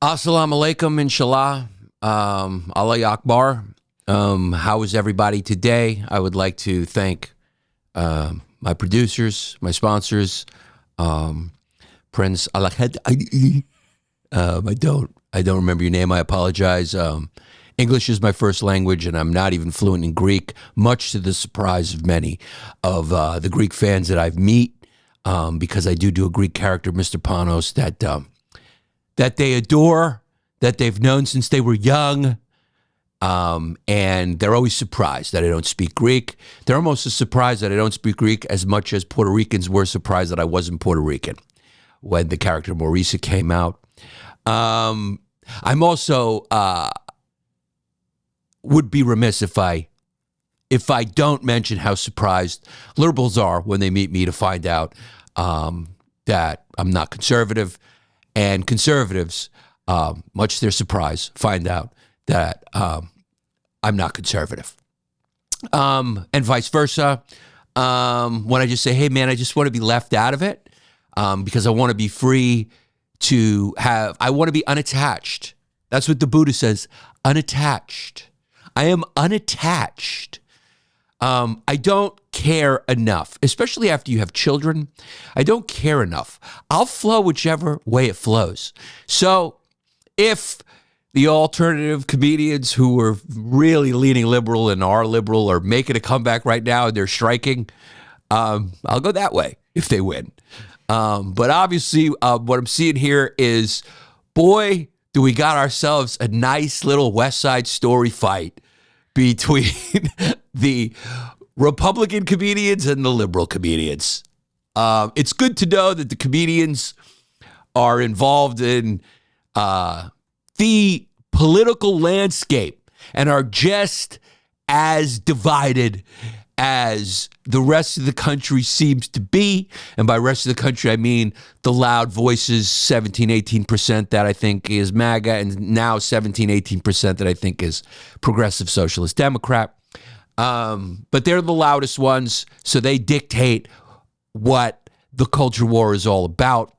Assalamu alaikum, inshallah. Allah Akbar. How is everybody today? I would like to thank my producers, my sponsors, Prince Alakhed. I don't remember your name. I apologize. English is my first language, and I'm not even fluent in Greek, much to the surprise of many of the Greek fans that I've met, because I do a Greek character, Mr. Panos, that they adore, that they've known since they were young, and they're always surprised that I don't speak Greek. They're almost as surprised that I don't speak Greek as much as Puerto Ricans were surprised that I wasn't Puerto Rican when the character Maurice came out. I'm also would be remiss if I don't mention how surprised liberals are when they meet me to find out that I'm not conservative, and conservatives, much to their surprise, find out that I'm not conservative, and vice versa. When I just say, hey man, I just want to be left out of it, because I want to be free to I want to be unattached. That's what the Buddha says, unattached. I am unattached. I don't care enough, especially after you have children. I don't care enough. I'll flow whichever way it flows. So if the alternative comedians who are really leaning liberal and are liberal are making a comeback right now and they're striking, I'll go that way if they win. But obviously, what I'm seeing here is, boy, do we got ourselves a nice little West Side Story fight between the Republican comedians and the liberal comedians. It's good to know that the comedians are involved in the political landscape and are just as divided as the rest of the country seems to be. And by rest of the country, I mean the loud voices, 17, 18% that I think is MAGA, and now 17, 18% that I think is Progressive Socialist Democrat. But they're the loudest ones, so they dictate what the culture war is all about.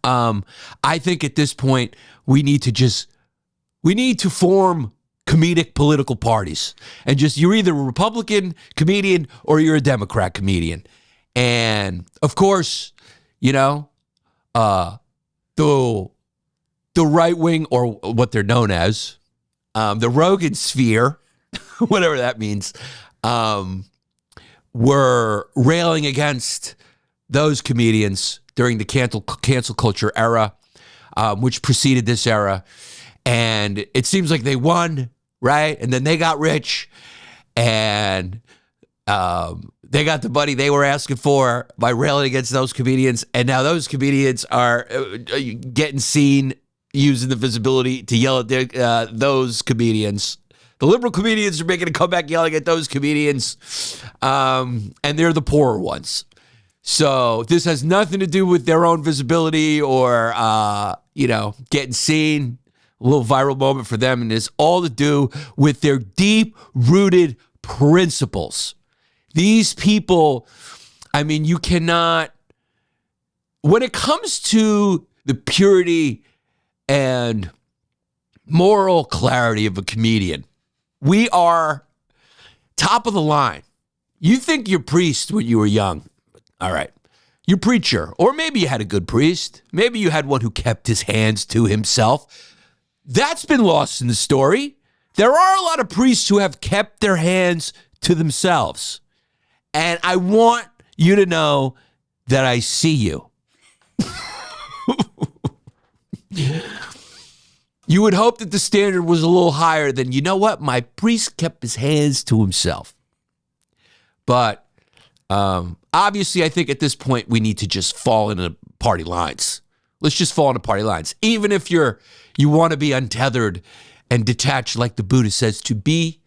I think at this point, we need to form comedic political parties, and you're either a Republican comedian or you're a Democrat comedian. And of course, the right wing, or what they're known as, the Rogan sphere, whatever that means, were railing against those comedians during the cancel culture era, which preceded this era. And it seems like they won, right? And then they got rich, and they got the money they were asking for by railing against those comedians. And now those comedians are getting seen using the visibility to yell at those comedians. The liberal comedians are making a comeback yelling at those comedians, and they're the poorer ones. So this has nothing to do with their own visibility or, getting seen. A little viral moment for them, and it's all to do with their deep-rooted principles. These people, you cannot, when it comes to the purity and moral clarity of a comedian, we are top of the line. You think you're priest when you were young. All right. You're preacher, or maybe you had a good priest. Maybe you had one who kept his hands to himself. That's been lost in the story. There are a lot of priests who have kept their hands to themselves. And I want you to know that I see you. You would hope that the standard was a little higher than, you know what, my priest kept his hands to himself. But obviously, I think at this point, we need to just fall into party lines. Let's just fall into party lines. Even if you want to be untethered and detached like the Buddha says to be,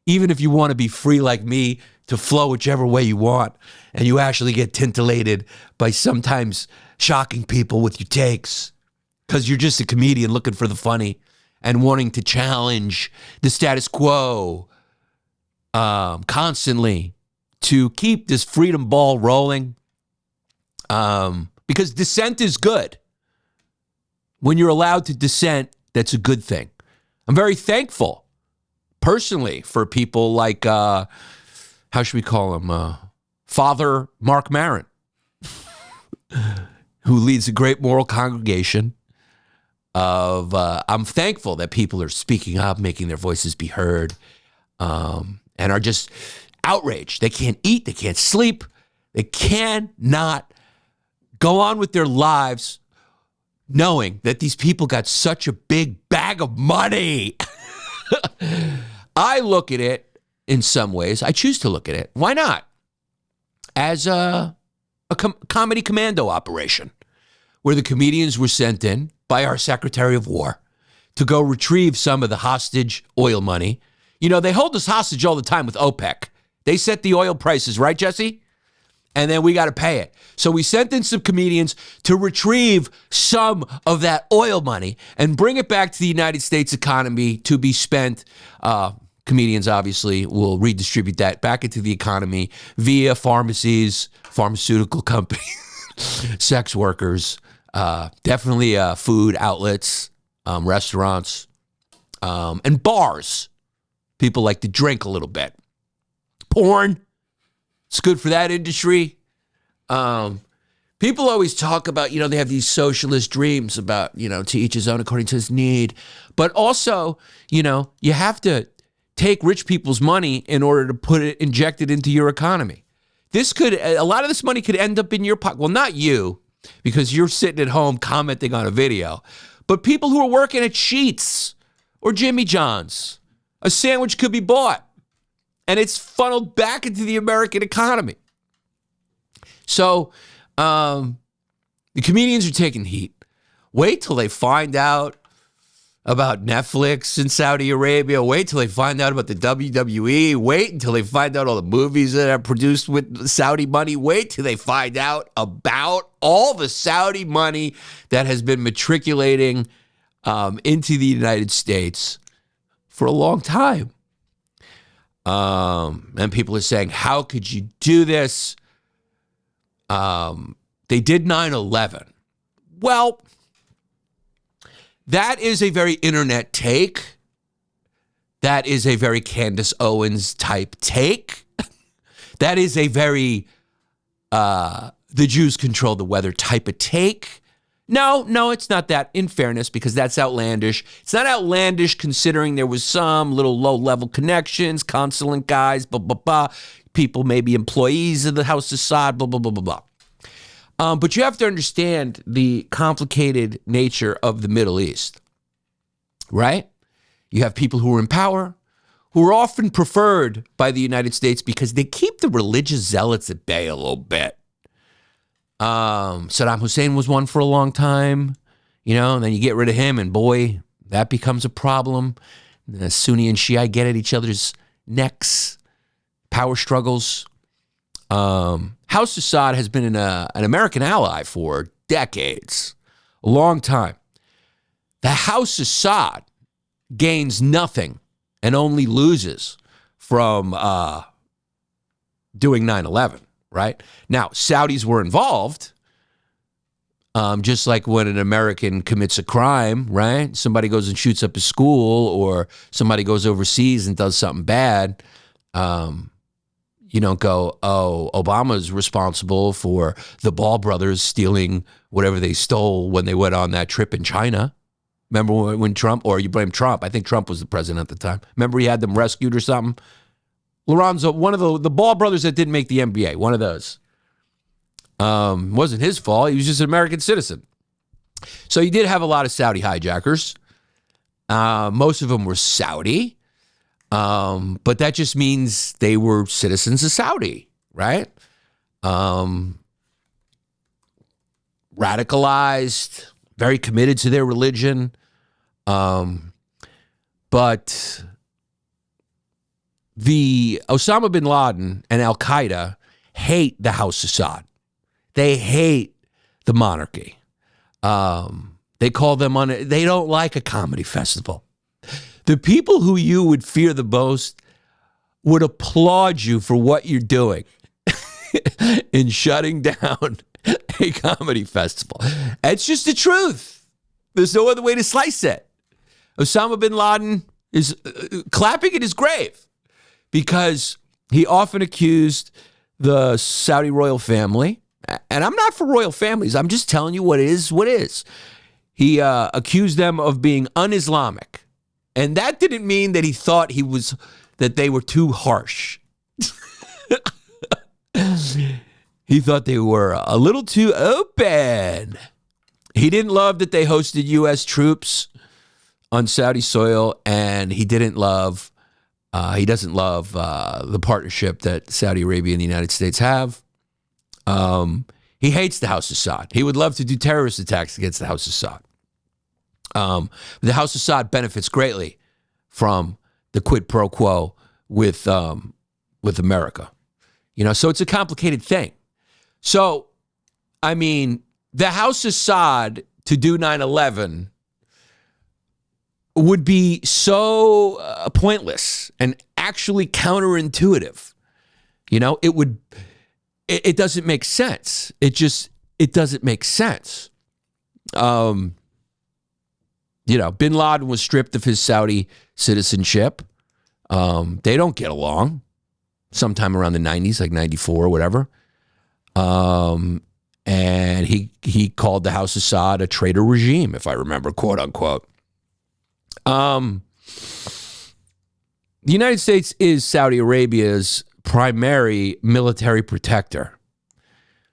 even if you want to be free like me to flow whichever way you want, and you actually get tintillated by sometimes shocking people with your takes, because you're just a comedian looking for the funny and wanting to challenge the status quo constantly to keep this freedom ball rolling, because dissent is good. when you're allowed to dissent, that's a good thing. I'm very thankful, personally, for people like, how should we call him? Father Mark Maron, who leads a great moral congregation of, I'm thankful that people are speaking up, making their voices be heard, and are just outraged. They can't eat, they can't sleep, they cannot go on with their lives knowing that these people got such a big bag of money. I look at it in some ways, I choose to look at it, why not? As a comedy commando operation, where the comedians were sent in by our Secretary of War to go retrieve some of the hostage oil money. You know, they hold us hostage all the time with OPEC. They set the oil prices, right, Jesse? And then we got to pay it. So we sent in some comedians to retrieve some of that oil money and bring it back to the United States economy to be spent. Comedians obviously will redistribute that back into the economy via pharmacies, pharmaceutical companies, sex workers, definitely food outlets, restaurants, and bars. People like to drink a little bit. Porn, it's good for that industry. People always talk about, you know, they have these socialist dreams about, you know, to each his own according to his need. But also, you know, you have to take rich people's money in order to inject it into your economy. A lot of this money could end up in your pocket. Well, not you, because you're sitting at home commenting on a video, but people who are working at Sheetz or Jimmy John's. A sandwich could be bought and it's funneled back into the American economy. So the comedians are taking heat. Wait till they find out about Netflix in Saudi Arabia. Wait till they find out about the WWE. Wait until they find out all the movies that are produced with Saudi money. Wait till they find out about all the Saudi money that has been matriculating into the United States for a long time. And people are saying, how could you do this? They did 9/11. Well, that is a very internet take. That is a very Candace Owens type take. That is a very the Jews control the weather type of take. No, it's not that, in fairness, because that's outlandish. It's not outlandish considering there was some little low-level connections, consulate guys, blah, blah, blah. People maybe employees of the House of Saud, blah, blah, blah, blah, blah. But you have to understand the complicated nature of the Middle East, right? You have people who are in power, who are often preferred by the United States because they keep the religious zealots at bay a little bit. Saddam Hussein was one for a long time, you know, and then you get rid of him and boy, that becomes a problem. The Sunni and Shia get at each other's necks, power struggles. House of Saud has been an American ally for decades, a long time. The House of Saud gains nothing and only loses from doing 9/11. Right? Now, Saudis were involved, just like when an American commits a crime, right? Somebody goes and shoots up a school or somebody goes overseas and does something bad. You don't go, oh, Obama's responsible for the Ball brothers stealing whatever they stole when they went on that trip in China. Remember when Trump, or you blame Trump. I think Trump was the president at the time. Remember he had them rescued or something? Lorenzo, one of the Ball brothers that didn't make the NBA, one of those. Wasn't his fault. He was just an American citizen. So you did have a lot of Saudi hijackers. Most of them were Saudi. But that just means they were citizens of Saudi, right? Radicalized, very committed to their religion. But the Osama bin Laden and Al-Qaeda hate the House of Saud. They hate the monarchy. They call them they don't like a comedy festival. The people who you would fear the most would applaud you for what you're doing in shutting down a comedy festival. It's just the truth. There's no other way to slice it. Osama bin Laden is clapping at his grave because he often accused the Saudi royal family, and I'm not for royal families. I'm just telling you what is what is. He accused them of being un-Islamic, and that didn't mean that he thought that they were too harsh. He thought they were a little too open. He didn't love that they hosted U.S. troops on Saudi soil, and he doesn't love the partnership that Saudi Arabia and the United States have. He hates the House of Saud. He would love to do terrorist attacks against the House of Saud. The House of Saud benefits greatly from the quid pro quo with America. So it's a complicated thing. So, I mean, the House of Saud to do 9/11 would be so pointless and actually counterintuitive. It doesn't make sense. It doesn't make sense. Bin Laden was stripped of his Saudi citizenship. They don't get along. Sometime around the 90s, like 94 or whatever. And he called the House of Saud a traitor regime, if I remember, quote unquote. The United States is Saudi Arabia's primary military protector.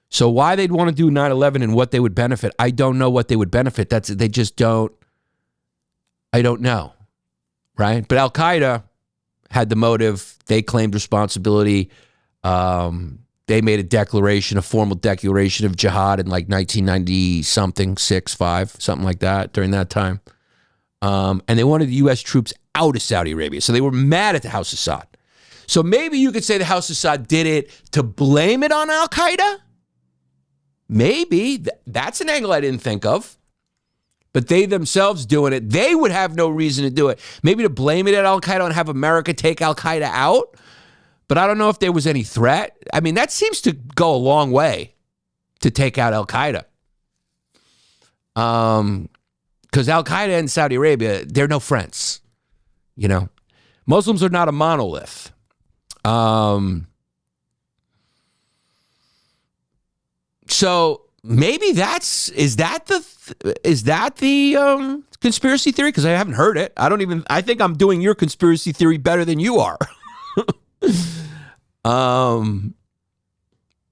So why they'd want to do 9/11 and what they would benefit, I don't know what they would benefit. I don't know, right? But Al-Qaeda had the motive. They claimed responsibility. They made a formal declaration of jihad in like 1990-something, 6, 5, something like that during that time. And they wanted the U.S. troops out of Saudi Arabia. So they were mad at the House of Saud. So maybe you could say the House of Saud did it to blame it on Al-Qaeda. Maybe. That's an angle I didn't think of. But they themselves doing it, they would have no reason to do it. Maybe to blame it at Al-Qaeda and have America take Al-Qaeda out. But I don't know if there was any threat. I mean, that seems to go a long way to take out Al-Qaeda. Because Al-Qaeda and Saudi Arabia, they're no friends. Muslims are not a monolith. So maybe is that the conspiracy theory? Because I haven't heard it. I think I'm doing your conspiracy theory better than you are. The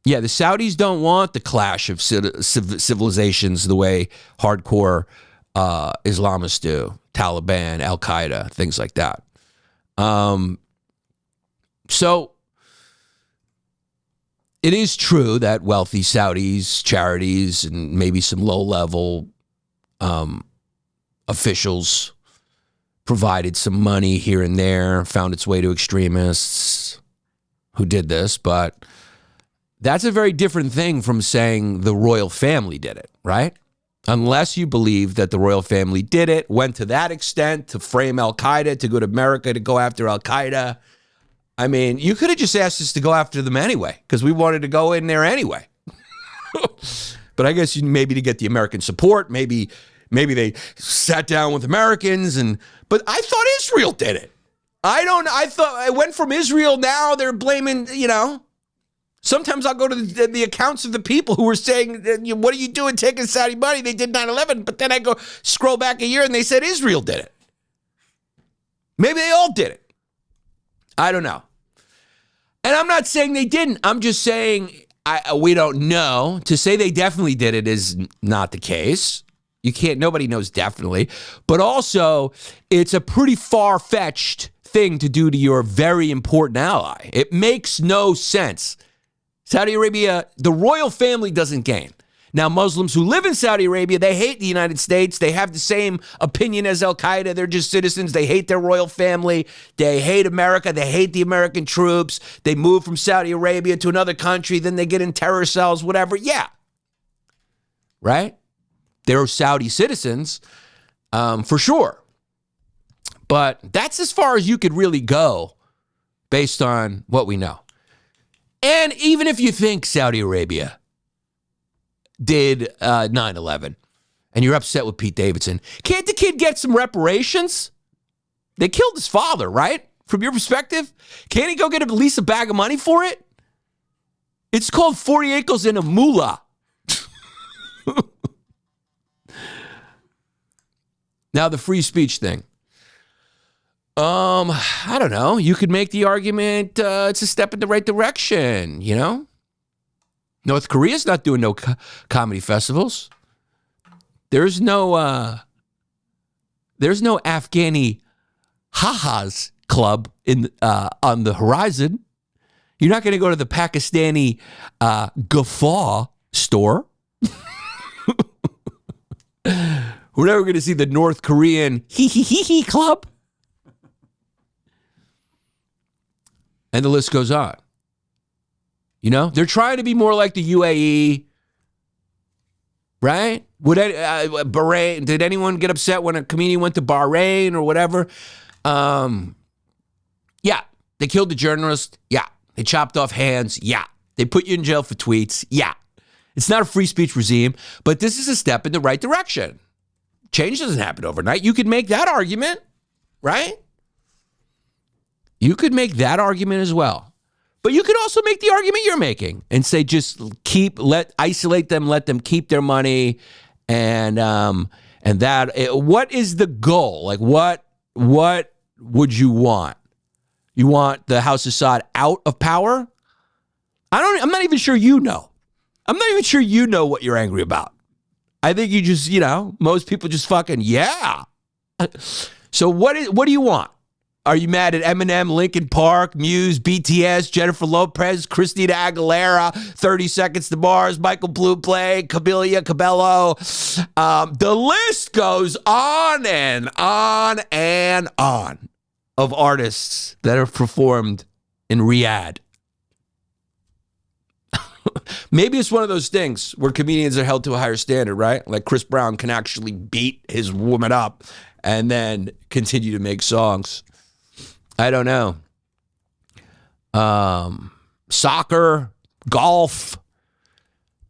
Saudis don't want the clash of civilizations the way hardcore Islamists do, Taliban, Al-Qaeda, things like that. So it is true that wealthy Saudis, charities, and maybe some low-level officials provided some money here and there, found its way to extremists who did this, but that's a very different thing from saying the royal family did it, right? Unless you believe that the royal family did it, went to that extent to frame Al-Qaeda, to go to America to go after Al-Qaeda. I mean, you could have just asked us to go after them anyway, because we wanted to go in there anyway. But I guess maybe to get the American support, maybe they sat down with Americans, but I thought Israel did it. I thought it went from Israel. Now they're blaming, Sometimes I'll go to the accounts of the people who were saying, what are you doing taking Saudi money? They did 9/11. But then I go scroll back a year and they said Israel did it. Maybe they all did it. I don't know. And I'm not saying they didn't. I'm just saying we don't know. To say they definitely did it is not the case. Nobody knows definitely. But also, it's a pretty far-fetched thing to do to your very important ally. It makes no sense. Saudi Arabia, the royal family doesn't gain. Now, Muslims who live in Saudi Arabia, they hate the United States. They have the same opinion as Al-Qaeda. They're just citizens. They hate their royal family. They hate America. They hate the American troops. They move from Saudi Arabia to another country. Then they get in terror cells, whatever. Yeah. Right? They're Saudi citizens, for sure. But that's as far as you could really go based on what we know. And even if you think Saudi Arabia did 9/11, and you're upset with Pete Davidson. Can't the kid get some reparations? They killed his father, right? From your perspective, can't he go get at least a bag of money for it? It's called 40 acres and a moolah. Now, the free speech thing. I don't know. You could make the argument it's a step in the right direction, you know? North Korea's not doing no comedy festivals. There's no Afghani ha-has club on the horizon. You're not going to go to the Pakistani guffaw store. We're never going to see the North Korean hee club. And the list goes on. You know, they're trying to be more like the UAE, right? Bahrain? Did anyone get upset when a comedian went to Bahrain or whatever? Yeah. They killed the journalist. Yeah. They chopped off hands. Yeah. They put you in jail for tweets. Yeah. It's not a free speech regime, but this is a step in the right direction. Change doesn't happen overnight. You could make that argument, right? You could make that argument as well. But you could also make the argument you're making and say just isolate them, let them keep their money, and what is the goal? Like what would you want? You want the House of Saud out of power? I'm not even sure you know. I'm not even sure you know what you're angry about. I think you just, most people just fucking, yeah. So what do you want? Are you mad at Eminem, Linkin Park, Muse, BTS, Jennifer Lopez, Christina Aguilera, 30 Seconds to Mars, Michael Bublé, Cabello? The list goes on and on and on of artists that have performed in Riyadh. Maybe it's one of those things where comedians are held to a higher standard, right? Like Chris Brown can actually beat his woman up and then continue to make songs. I don't know. Soccer, golf,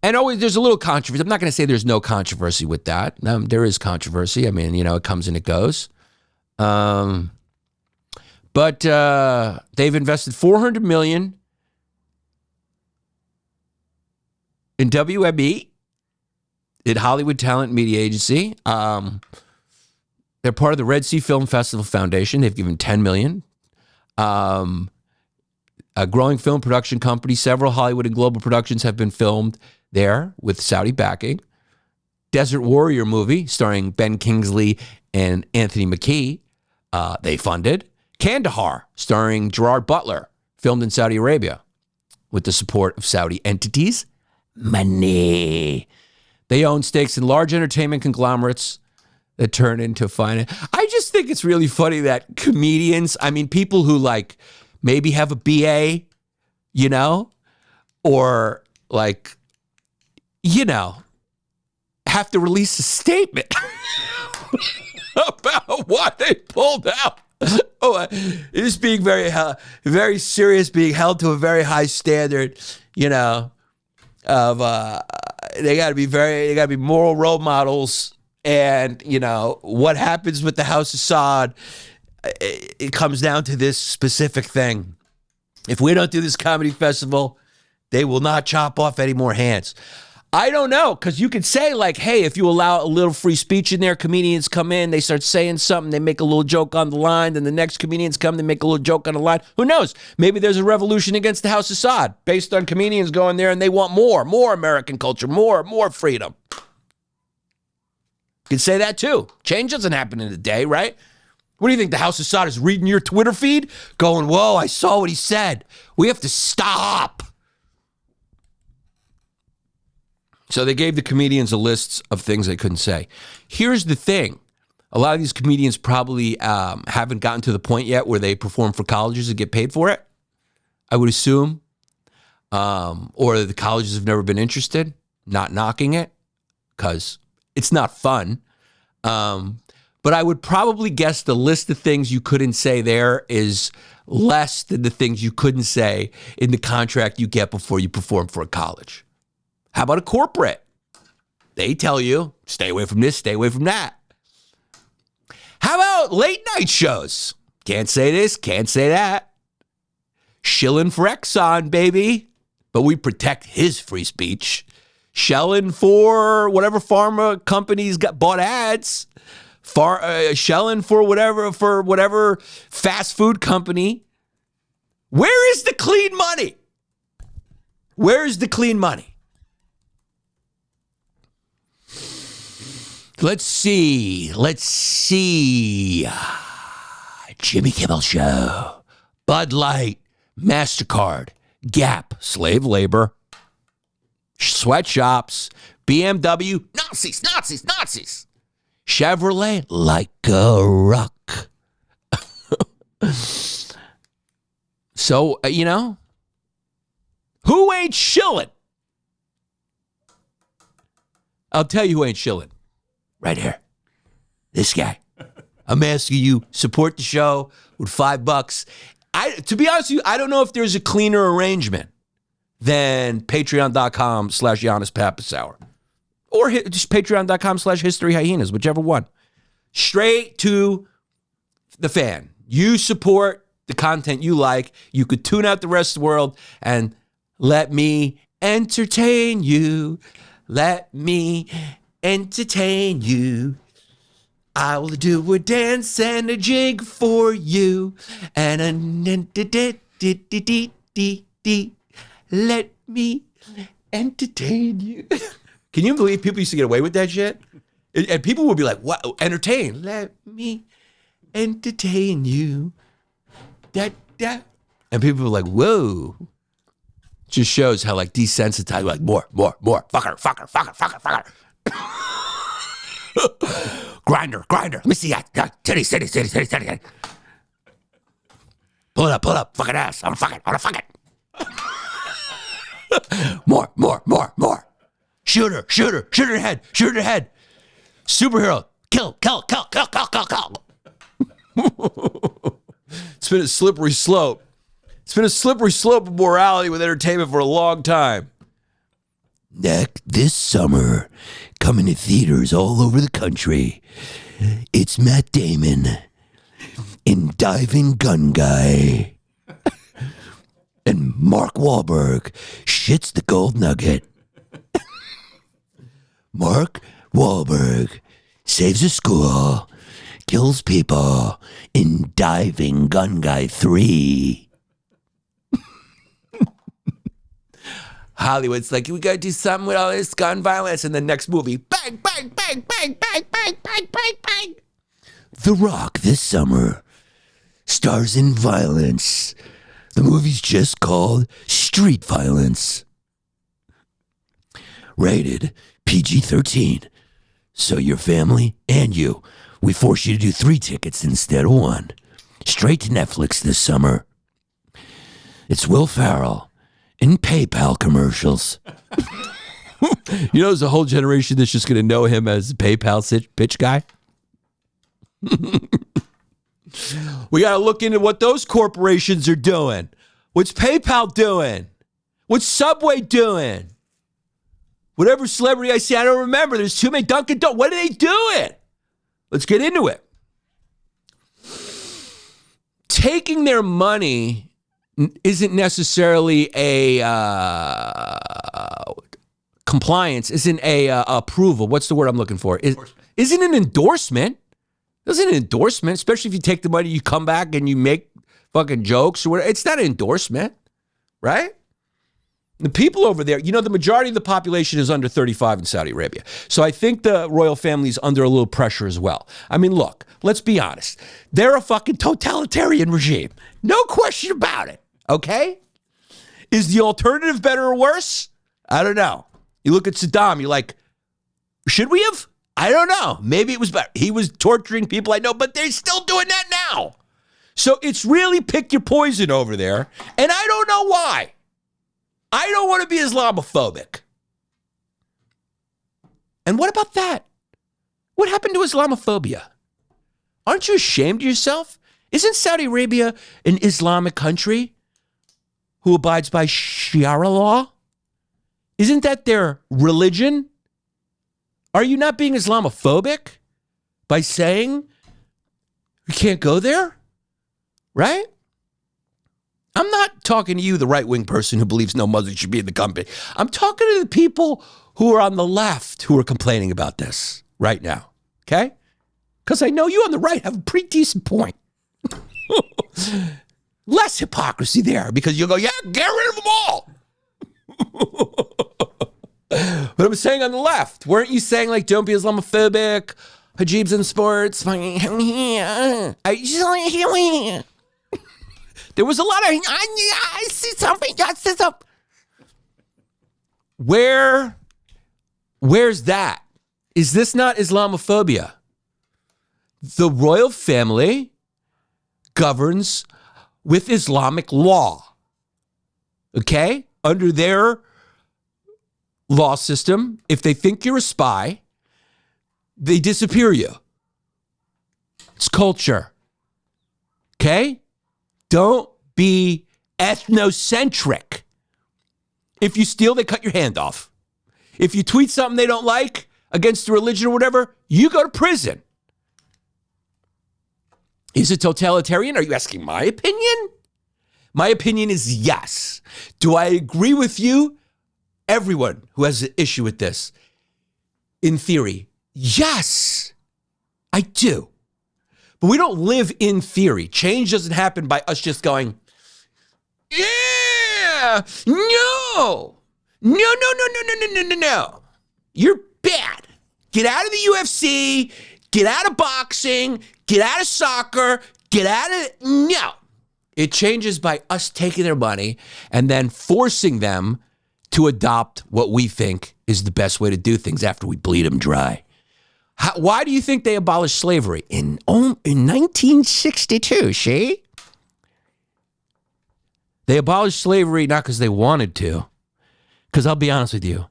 and always there's a little controversy. I'm not going to say there's no controversy with that. There is controversy. I mean, it comes and it goes. But they've invested $400 million in WME, in Hollywood Talent Media Agency. They're part of the Red Sea Film Festival Foundation. They've given $10 million. A growing film production company. Several Hollywood and global productions have been filmed there with Saudi backing. Desert Warrior movie starring Ben Kingsley and Anthony Mackie, they funded. Kandahar starring Gerard Butler, filmed in Saudi Arabia with the support of Saudi entities. Money. They own stakes in large entertainment conglomerates that turn into finance. I just think it's really funny that comedians, people who maybe have a BA, or have to release a statement about what they pulled out. It is being very serious, being held to a very high standard, of they got to be moral role models. And, what happens with the House of Saud, it comes down to this specific thing. If we don't do this comedy festival, they will not chop off any more hands. I don't know, because you could say, hey, if you allow a little free speech in there, comedians come in, they start saying something, they make a little joke on the line, then the next comedians come, they make a little joke on the line. Who knows? Maybe there's a revolution against the House of Saud based on comedians going there and they want more American culture, more freedom. You could say that too. Change doesn't happen in a day, right? What do you think? The House of Saud is reading your Twitter feed going, whoa, I saw what he said. We have to stop. So they gave the comedians a list of things they couldn't say. Here's the thing. A lot of these comedians probably haven't gotten to the point yet where they perform for colleges and get paid for it, I would assume. Or the colleges have never been interested, not knocking it, because it's not fun. But I would probably guess the list of things you couldn't say there is less than the things you couldn't say in the contract you get before you perform for a college. How about a corporate? They tell you, stay away from this, stay away from that. How about late night shows? Can't say this, can't say that. Shilling for Exxon, baby. But we protect his free speech. Shelling for whatever pharma companies bought ads. Shelling for whatever fast food company. Where is the clean money? Where is the clean money? Let's see. Jimmy Kimmel Show. Bud Light. MasterCard. Gap. Slave labor. Sweatshops. BMW. Nazis. Chevrolet. Like a rock. So, who ain't shilling? I'll tell you who ain't shilling. Right here. This guy. I'm asking you, support the show with $5. To be honest with you, I don't know if there's a cleaner arrangement than patreon.com/Yannis Pappas Hour. Or just patreon.com/History Hyenas, whichever one. Straight to the fan. You support the content you like. You could tune out the rest of the world and let me entertain you. Let me entertain you. I will do a dance and a jig for you. And let me entertain you. Can you believe people used to get away with that shit? And people would be like, what? Entertain. Let me entertain you. And people were like, whoa. Just shows how desensitized, more. Fucker. Grinder. Let me see that. Titty. Pull it up. Fucking ass. I wanna fuck it. More. Shooter in the head. Superhero. Kill. It's been a slippery slope. Of morality with entertainment for a long time. This summer, coming to theaters all over the country, it's Matt Damon in Diving Gun Guy. And Mark Wahlberg shits the gold nugget. Mark Wahlberg saves a school, kills people in Diving Gun Guy 3. Hollywood's like, we gotta do something with all this gun violence. And the next movie, bang. The Rock this summer stars in violence. The movie's just called Street Violence. Rated PG-13. So your family and you, we force you to do 3 tickets instead of 1. Straight to Netflix this summer. It's Will Ferrell in PayPal commercials. There's a whole generation that's just going to know him as PayPal pitch guy. We got to look into what those corporations are doing. What's PayPal doing? What's Subway doing? Whatever celebrity I see, I don't remember. There's too many. Dunkin' Donuts. What are they doing? Let's get into it. Taking their money isn't necessarily a compliance, isn't a approval. What's the word I'm looking for? Isn't an endorsement. Isn't an endorsement, especially if you take the money, you come back and you make fucking jokes or whatever. It's not an endorsement, right? The people over there, the majority of the population is under 35 in Saudi Arabia. So I think the royal family's under a little pressure as well. I mean, look, let's be honest. They're a fucking totalitarian regime. No question about it, okay? Is the alternative better or worse? I don't know. You look at Saddam, you're like, should we have? I don't know. Maybe it was better. He was torturing people, I know, but they're still doing that now. So it's really pick your poison over there, and I don't know why. I don't want to be Islamophobic. And what about that? What happened to Islamophobia? Aren't you ashamed of yourself? Isn't Saudi Arabia an Islamic country who abides by Sharia law? Isn't that their religion? Are you not being Islamophobic by saying you can't go there? Right? I'm not talking to you, the right-wing person who believes no Muslim should be in the company. I'm talking to the people who are on the left who are complaining about this right now, okay? Because I know you on the right have a pretty decent point. Less hypocrisy there because you'll go, yeah, get rid of them all. But I'm saying on the left, weren't you saying like, don't be Islamophobic, hijabs in sports? There was a lot of, I see something, I see something. Where's that? Is this not Islamophobia? The royal family governs with Islamic law, okay? Under their law system, if they think you're a spy, they disappear you. It's culture, okay? Don't be ethnocentric. If you steal, they cut your hand off. If you tweet something they don't like against the religion or whatever, you go to prison. Is it totalitarian? Are you asking my opinion? My opinion is yes. Do I agree with you? Everyone who has an issue with this, in theory, yes, I do. But we don't live in theory. Change doesn't happen by us just going, yeah, no. You're bad. Get out of the UFC, get out of boxing, get out of soccer, get out of, no. It changes by us taking their money and then forcing them to adopt what we think is the best way to do things after we bleed them dry. Why do you think they abolished slavery? In 1962, see? They abolished slavery not because they wanted to, because I'll be honest with you,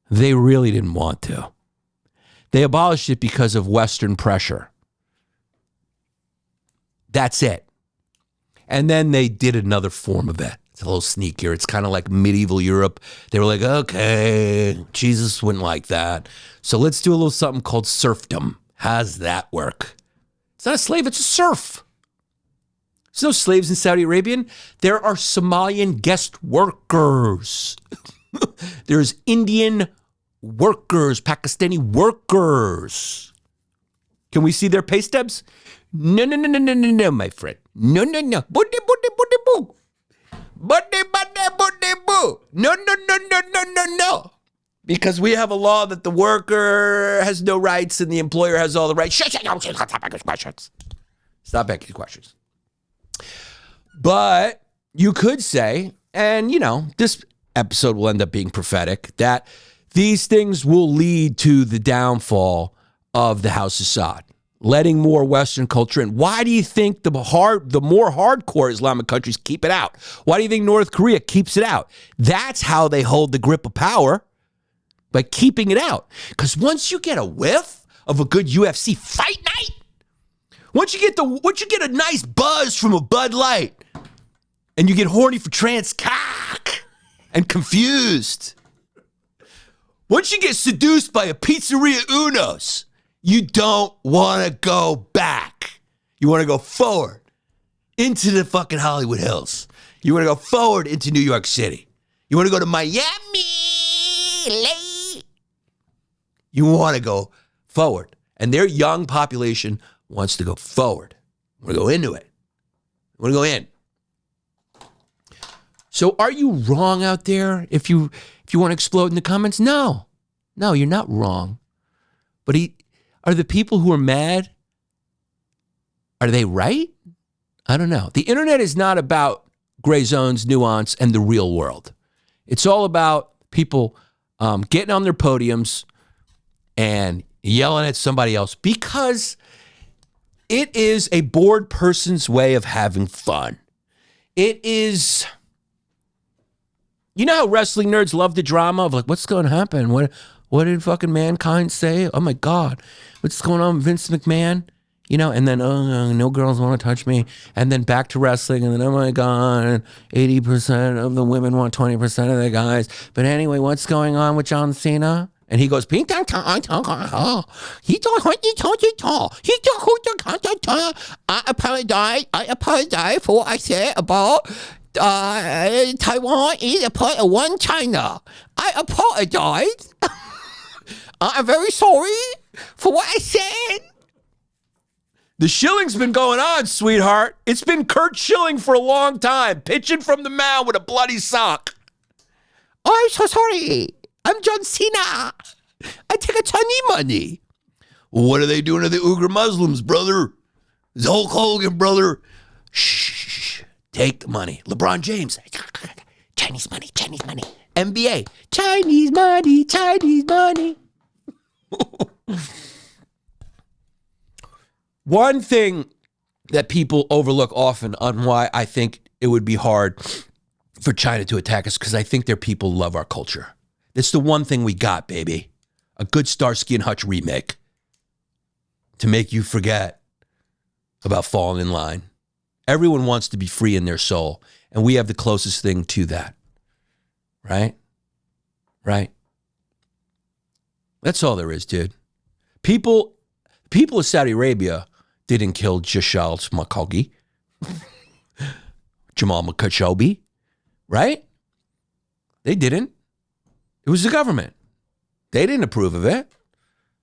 they really didn't want to. They abolished it because of Western pressure. That's it. And then they did another form of it. It's a little sneakier. It's kind of like medieval Europe. They were like, okay, Jesus wouldn't like that. So let's do a little something called serfdom. How's that work? It's not a slave, it's a serf. There's no slaves in Saudi Arabia. There are Somalian guest workers. There's Indian workers, Pakistani workers. Can we see their pay stubs? No, my friend. No. Booty, boo. Booty, boo. No. Because we have a law that the worker has no rights and the employer has all the rights. Stop asking questions. Stop asking questions. But you could say, and you know, this episode will end up being prophetic, that these things will lead to the downfall of the House of Saud, letting more Western culture in. Why do you think the more hardcore Islamic countries keep it out? Why do you think North Korea keeps it out? That's how they hold the grip of power, by keeping it out. Because once you get a whiff of a good UFC fight night, once you get a nice buzz from a Bud Light, and you get horny for trans cock and confused, once you get seduced by a Pizzeria Uno's, you don't want to go back. You want to go forward into the fucking Hollywood Hills. You want to go forward into New York City. You want to go to Miami. You want to go forward. And their young population wants to go forward. Want to go into it. Want to go in. So are you wrong out there if you want to explode in the comments? No, you're not wrong. But are the people who are mad, are they right? I don't know. The internet is not about gray zones, nuance, and the real world. It's all about people getting on their podiums and yelling at somebody else because it is a bored person's way of having fun. It is, you know how wrestling nerds love the drama of like, what's going to happen? What did fucking Mankind say? Oh my God, what's going on with Vince McMahon? You know, and then, no girls want to touch me. And then back to wrestling. And then, oh my God, 80% of the women want 20% of the guys. But anyway, what's going on with John Cena? And he goes, I apologize for what I said about Taiwan is a part of one China. I apologize. I'm very sorry for what I said. The shilling's been going on, sweetheart. It's been Kurt Schilling for a long time, pitching from the mound with a bloody sock. Oh, I'm so sorry. I'm John Cena. I take a Chinese money. What are they doing to the Uyghur Muslims, brother? It's Hulk Hogan, brother. Shh. Take the money. LeBron James. Chinese money, Chinese money. NBA. Chinese money, Chinese money. One thing that people overlook often on why I think it would be hard for China to attack us, because I think their people love our culture. It's the one thing we got, baby. A good Starsky and Hutch remake to make you forget about falling in line. Everyone wants to be free in their soul, and we have the closest thing to that. Right? Right? That's all there is, dude. People of Saudi Arabia didn't kill Jamal Khashoggi, right? They didn't. It was the government. They didn't approve of it.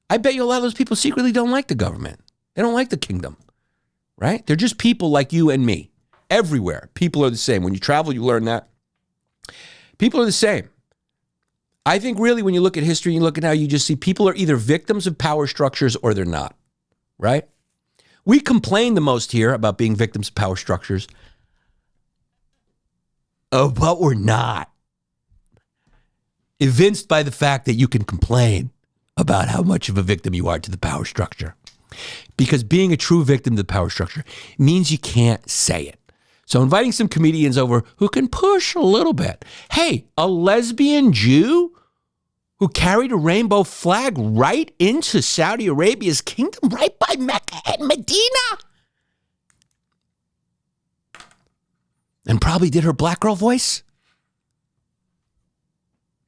I bet you a lot of those people secretly don't like the government. They don't like the kingdom, right? They're just people like you and me. Everywhere, people are the same. When you travel, you learn that. People are the same. I think really when you look at history, you look at how you just see people are either victims of power structures or they're not, right? We complain the most here about being victims of power structures. Oh, but we're not. Evinced by the fact that you can complain about how much of a victim you are to the power structure. Because being a true victim to the power structure means you can't say it. So inviting some comedians over who can push a little bit. Hey, a lesbian Jew who carried a rainbow flag right into Saudi Arabia's kingdom, right by Mecca and Medina. And probably did her black girl voice.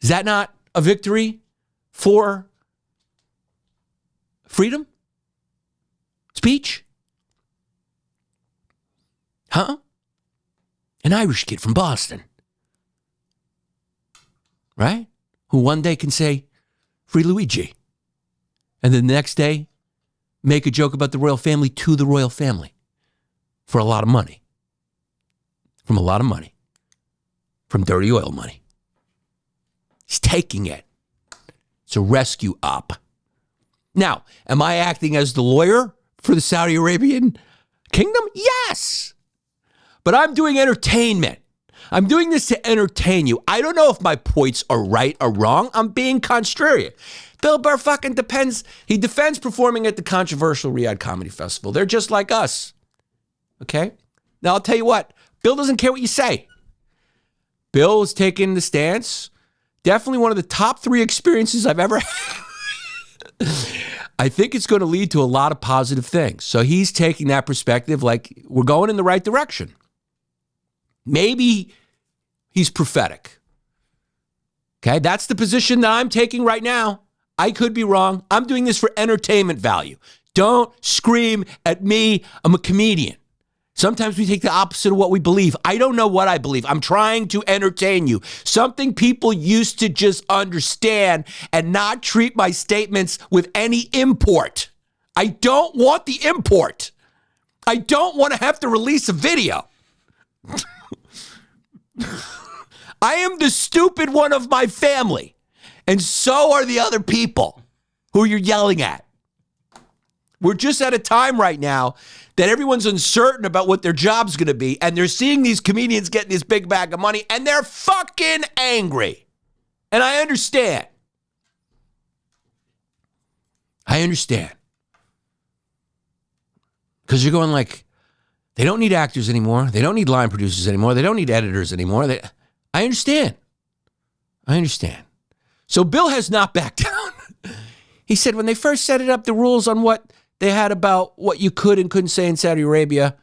Is that not a victory for freedom? Speech? Huh? An Irish kid from Boston. Right? Who one day can say, Free Luigi. And then the next day, make a joke about the royal family to the royal family. For a lot of money. From a lot of money. From dirty oil money. He's taking it. It's a rescue op. Now, am I acting as the lawyer for the Saudi Arabian kingdom? Yes. But I'm doing entertainment. I'm doing this to entertain you. I don't know if my points are right or wrong. I'm being contrarian. Bill Burr fucking depends. He defends performing at the controversial Riyadh Comedy Festival. They're just like us. Okay? Now, I'll tell you what. Bill doesn't care what you say. Bill is taking the stance. Definitely one of the top 3 experiences I've ever had. I think it's going to lead to a lot of positive things. So he's taking that perspective like we're going in the right direction. Maybe he's prophetic. Okay, that's the position that I'm taking right now. I could be wrong. I'm doing this for entertainment value. Don't scream at me. I'm a comedian. Sometimes we take the opposite of what we believe. I don't know what I believe. I'm trying to entertain you. Something people used to just understand and not treat my statements with any import. I don't want the import. I don't want to have to release a video. I am the stupid one of my family. And so are the other people who you're yelling at. We're just at a time right now that everyone's uncertain about what their job's going to be, and they're seeing these comedians getting this big bag of money, and they're fucking angry. And I understand. I understand. Because you're going like, they don't need actors anymore. They don't need line producers anymore. They don't need editors anymore. I understand. I understand. So Bill has not backed down. He said when they first set it up, the rules on what they had about what you could and couldn't say in Saudi Arabia,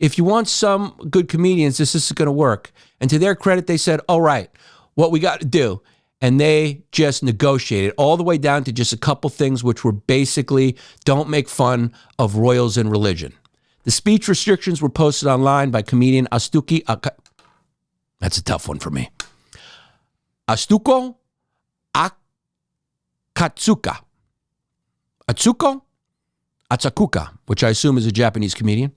if you want some good comedians, this is going to work. And to their credit, they said, all right, what we got to do. and they just negotiated all the way down to just a couple things which were basically don't make fun of royals and religion. The speech restrictions were posted online by comedian Astuki. That's a tough one for me. Astuko Akatsuka. Atsukuka, which I assume is a Japanese comedian,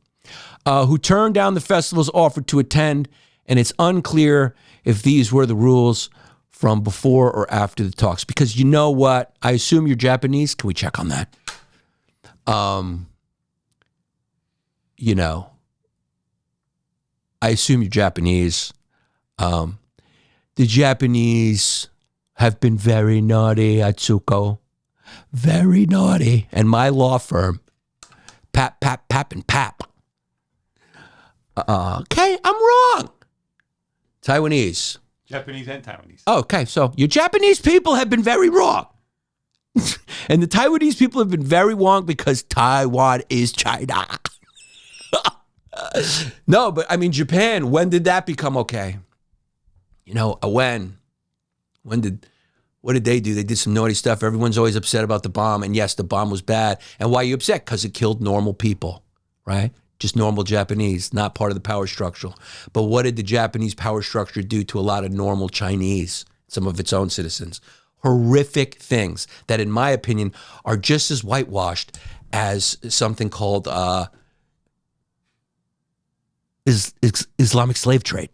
who turned down the festival's offer to attend, and it's unclear if these were the rules from before or after the talks. Because you know what? I assume you're Japanese. Can we check on that? You know, I assume you're Japanese. The Japanese have been very naughty, Atsuko. Very naughty. And my law firm, Pap, and Pap. Okay, I'm wrong. Taiwanese. Japanese and Taiwanese. Okay, so your Japanese people have been very wrong. And the Taiwanese people have been very wrong because Taiwan is China. No, but I mean, Japan, when did that become okay? You know, what did they do? They did some naughty stuff. Everyone's always upset about the bomb. And yes, the bomb was bad. And why are you upset? Because it killed normal people, right? Just normal Japanese, not part of the power structure. But what did the Japanese power structure do to a lot of normal Chinese, some of its own citizens? Horrific things that, in my opinion, are just as whitewashed as something called Islamic slave trade.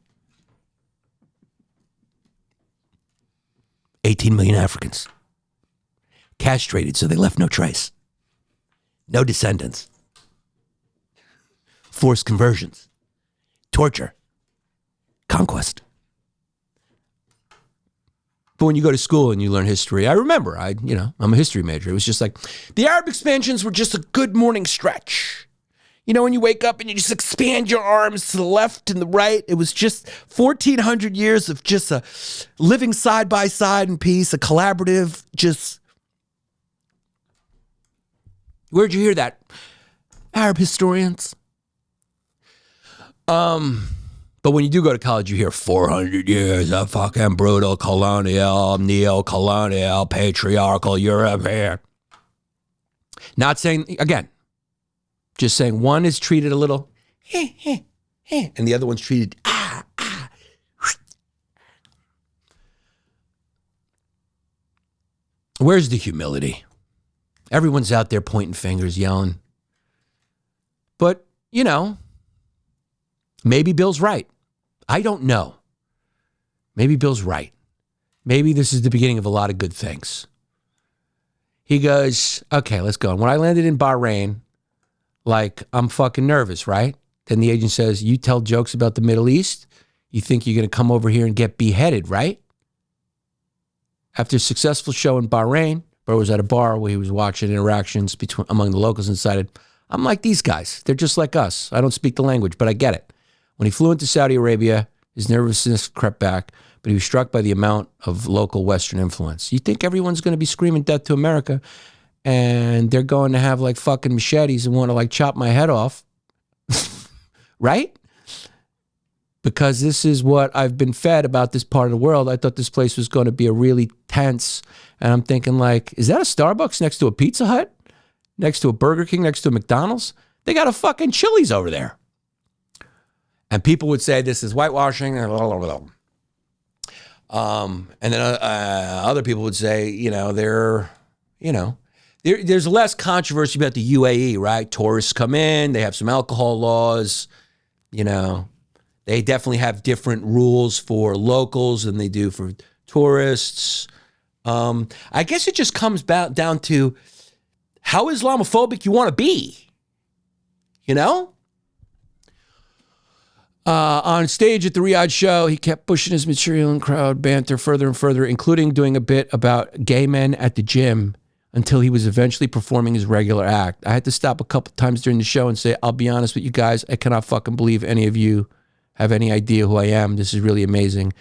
18 million Africans castrated so they left no trace. No descendants. Forced conversions. Torture. Conquest. But when you go to school and you learn history, I remember, I'm a history major. It was just like, the Arab expansions were just a good morning stretch. You know, when you wake up and you just expand your arms to the left and the right, it was just 1,400 years of just a living side by side in peace, a collaborative, just... Where'd you hear that? Arab historians. But when you do go to college, you hear 400 years of fucking brutal colonial, neo-colonial, patriarchal Europe here. Not saying, again, just saying one is treated a little, and the other one's treated, Where's the humility? Everyone's out there pointing fingers, yelling. But, you know, maybe Bill's right. I don't know. Maybe Bill's right. Maybe this is the beginning of a lot of good things. He goes, okay, let's go. And when I landed in Bahrain, like, I'm fucking nervous, right? Then the agent says, you tell jokes about the Middle East? You think you're going to come over here and get beheaded, right? After a successful show in Bahrain, Bro was at a bar where he was watching interactions among the locals and decided, I'm like these guys. They're just like us. I don't speak the language, but I get it. When he flew into Saudi Arabia, his nervousness crept back, but he was struck by the amount of local Western influence. You think everyone's going to be screaming death to America and they're going to have like fucking machetes and want to like chop my head off, right? Because this is what I've been fed about this part of the world. I thought this place was going to be a really tense, and I'm thinking like, is that a Starbucks next to a Pizza Hut? Next to a Burger King? Next to a McDonald's? They got a fucking Chili's over there. And people would say this is whitewashing. And then other people would say, there's less controversy about the UAE, right? Tourists come in, they have some alcohol laws, They definitely have different rules for locals than they do for tourists. I guess it just comes down to how Islamophobic you want to be, On stage at the Riyadh show, he kept pushing his material and crowd banter further and further, including doing a bit about gay men at the gym until he was eventually performing his regular act. I had to stop a couple times during the show and say, I'll be honest with you guys, I cannot fucking believe any of you have any idea who I am. This is really amazing.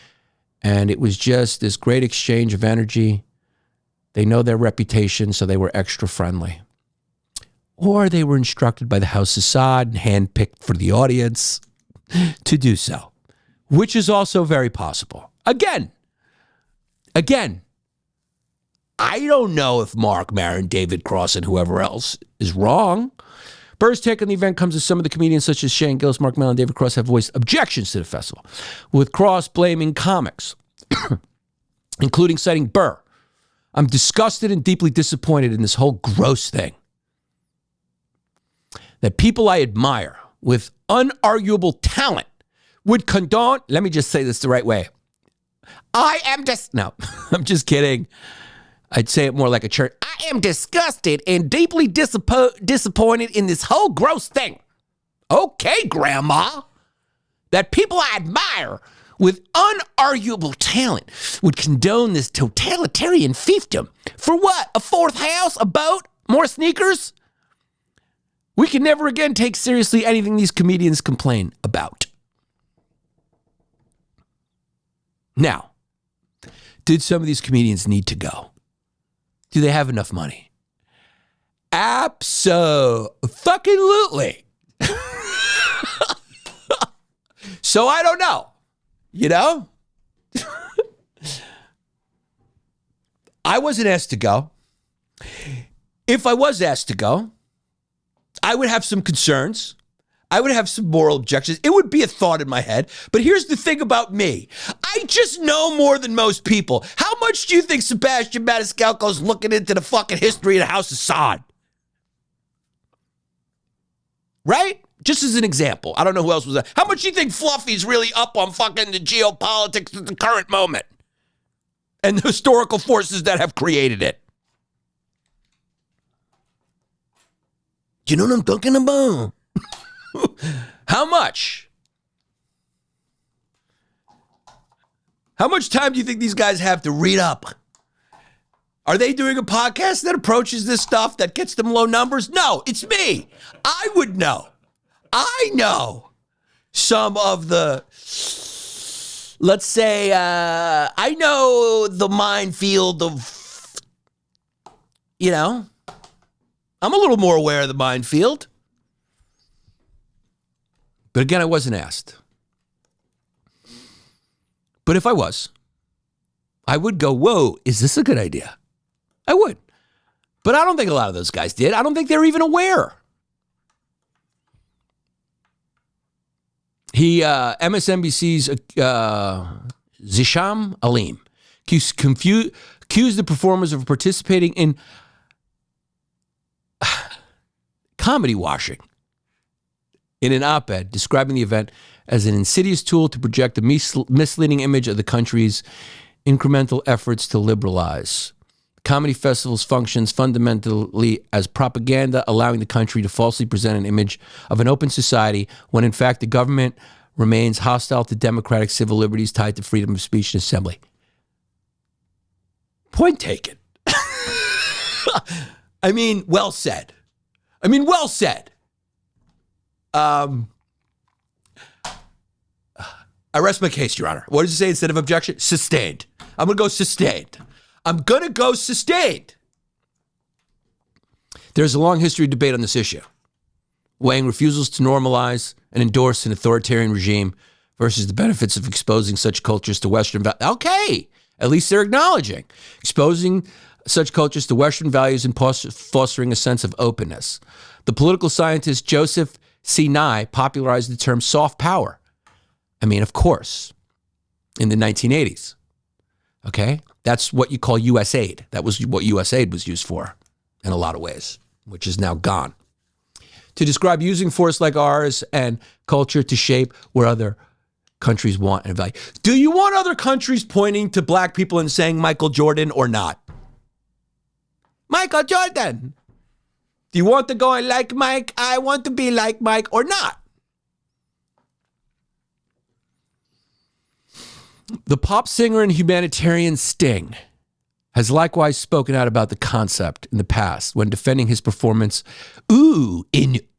And it was just this great exchange of energy. They know their reputation, so they were extra friendly. Or they were instructed by the House of Saud and handpicked for the audience to do so, which is also very possible. Again, Again, I don't know if Mark Maron, David Cross, and whoever else is wrong. Burr's take on the event comes as some of the comedians such as Shane Gillis, Mark Maron, and David Cross have voiced objections to the festival, with Cross blaming comics, including citing Burr. I'm disgusted and deeply disappointed in this whole gross thing. That people I admire with unarguable talent would condone, let me just say this the right way. No, I'm just kidding. I'd say it more like a church. I am disgusted and deeply disappointed in this whole gross thing. Okay, Grandma. That people I admire with unarguable talent would condone this totalitarian fiefdom. For what? A fourth house? A boat? More sneakers? We can never again take seriously anything these comedians complain about. Now, did some of these comedians need to go? Do they have enough money? Abso-fucking-lutely. So I don't know. You know? I wasn't asked to go. If I was asked to go, I would have some concerns. I would have some moral objections. It would be a thought in my head. But here's the thing about me. I just know more than most people. How much do you think Sebastian Maniscalco's looking into the fucking history of the House of Saud? Right? Just as an example. I don't know who else was that. How much do you think Fluffy's really up on fucking the geopolitics at the current moment? And the historical forces that have created it? You know what I'm talking about? How much? How much time do you think these guys have to read up? Are they doing a podcast that approaches this stuff that gets them low numbers? No, it's me. I would know. I know some of the, let's say, I know the minefield of, I'm a little more aware of the minefield. But again, I wasn't asked. But if I was, I would go, whoa, is this a good idea? I would. But I don't think a lot of those guys did. I don't think they're even aware. MSNBC's Zisham Aleem accused the performers of participating in comedy washing in an op-ed describing the event as an insidious tool to project a misleading image of the country's incremental efforts to liberalize. Comedy festivals functions fundamentally as propaganda, allowing the country to falsely present an image of an open society when in fact the government remains hostile to democratic civil liberties tied to freedom of speech and assembly. Point taken. Well said. Well said. I rest my case, Your Honor. What does it say instead of objection? Sustained. I'm going to go sustained. There's a long history of debate on this issue, weighing refusals to normalize and endorse an authoritarian regime versus the benefits of exposing such cultures to Western values. Okay, at least they're acknowledging. Exposing such cultures to Western values and fostering a sense of openness. The political scientist Joseph C. Nye popularized the term soft power. Of course, in the 1980s. Okay? That's what you call U.S. aid. That was what U.S. aid was used for in a lot of ways, which is now gone. To describe using force like ours and culture to shape where other countries want and value. Do you want other countries pointing to black people and saying Michael Jordan or not? Michael Jordan. Do you want to go and like Mike? I want to be like Mike or not? The pop singer and humanitarian Sting has likewise spoken out about the concept in the past when defending his performance in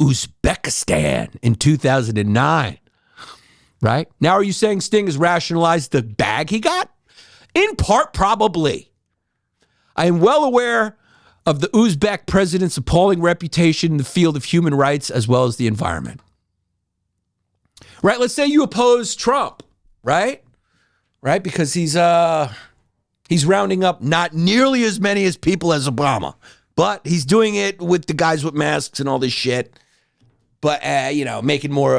Uzbekistan in 2009. Right? Now are you saying Sting has rationalized the bag he got? In part, probably. I am well aware of the Uzbek president's appalling reputation in the field of human rights as well as the environment. Right? Let's say you oppose Trump, right? Right? Because he's He's rounding up not nearly as many as people as Obama, but he's doing it with the guys with masks and all this shit. But, making more,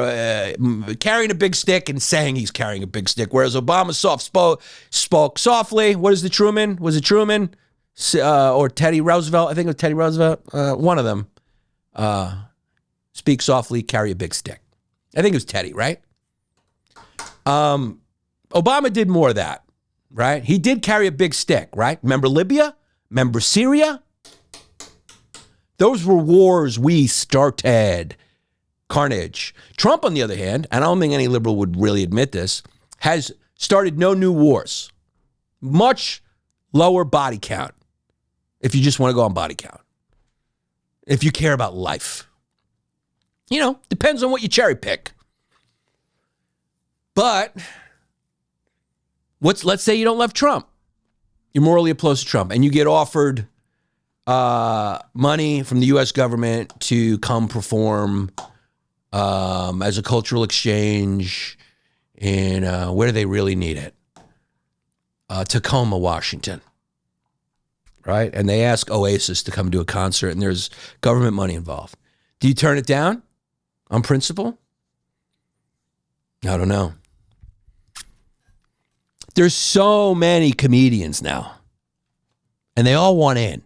carrying a big stick and saying he's carrying a big stick. Whereas Obama spoke softly. What is the Truman? Was it Truman? Or Teddy Roosevelt? I think it was Teddy Roosevelt. One of them. Speak softly, carry a big stick. I think it was Teddy, right? Obama did more of that, right? He did carry a big stick, right? Remember Libya? Remember Syria? Those were wars we started. Carnage. Trump, on the other hand, and I don't think any liberal would really admit this, has started no new wars. Much lower body count, if you just want to go on body count. If you care about life. Depends on what you cherry pick. But let's say you don't love Trump. You're morally opposed to Trump, and you get offered money from the U.S. government to come perform as a cultural exchange in where do they really need it? Tacoma, Washington. Right? And they ask Oasis to come do a concert, and there's government money involved. Do you turn it down on principle? I don't know. There's so many comedians now, and they all want in.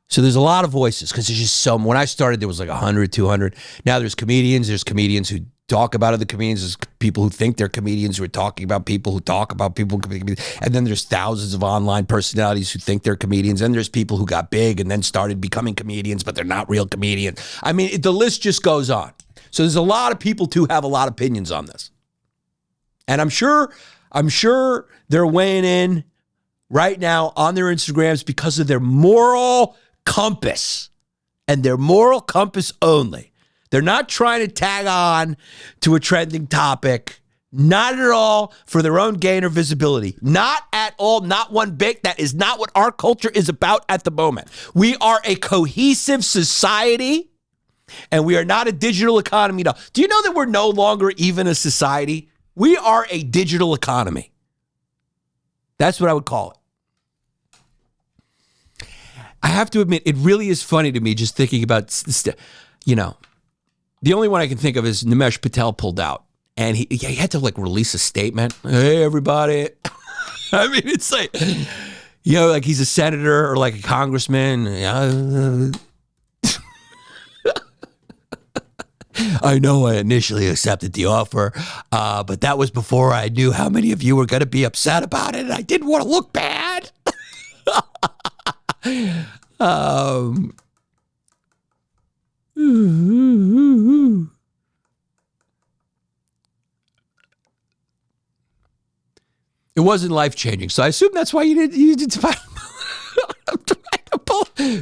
So there's a lot of voices because there's just some. When I started, there was like 100, 200. Now there's comedians. There's comedians who talk about other comedians. There's people who think they're comedians who are talking about people who talk about people. And then there's thousands of online personalities who think they're comedians. And there's people who got big and then started becoming comedians, but they're not real comedians. I mean, the list just goes on. So there's a lot of people who have a lot of opinions on this. And I'm sure they're weighing in right now on their Instagrams because of their moral compass and their moral compass only. They're not trying to tag on to a trending topic, not at all for their own gain or visibility. Not at all, not one bit. That is not what our culture is about at the moment. We are a cohesive society and we are not a digital economy. No. Do you know that we're no longer even a society? We are a digital economy. That's what I would call it. I have to admit, it really is funny to me just thinking about, the only one I can think of is Nimesh Patel pulled out. And he had to release a statement. Hey, everybody. I mean, it's like he's a senator or like a congressman. I know I initially accepted the offer, but that was before I knew how many of you were going to be upset about it. And I didn't want to look bad. It wasn't life-changing, so I assume that's why you did.